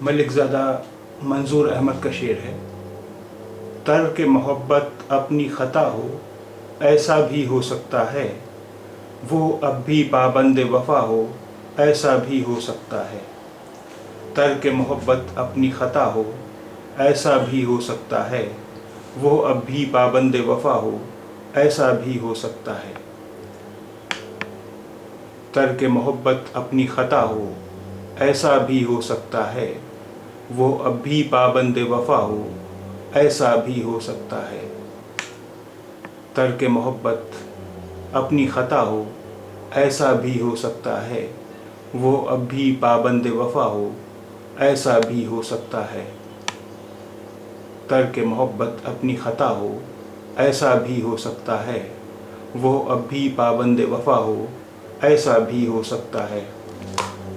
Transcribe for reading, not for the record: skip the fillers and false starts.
मलिकज़ादा मंजूर अहमद का शेर है। तर्क मोहब्बत अपनी ख़ता हो, ऐसा भी हो सकता है। वो अब भी पाबंद वफ़ा हो, ऐसा भी हो सकता है। तर्क मोहब्बत अपनी ख़ता हो, ऐसा भी हो सकता है। वो अब भी पाबंद वफ़ा हो, ऐसा भी हो सकता है। तर्क मोहब्बत अपनी ख़ता हो, ऐसा भी हो सकता है। वो अब भी पाबंद वफ़ा हो, ऐसा भी हो सकता है। तर्क मोहब्बत अपनी ख़ता हो, ऐसा भी हो सकता है। वो अब भी पाबंद वफ़ा हो, ऐसा भी हो सकता है। तर्क मोहब्बत अपनी ख़ता हो, ऐसा भी हो सकता है। वो अब भी पाबंद वफ़ा हो, ऐसा भी हो सकता है।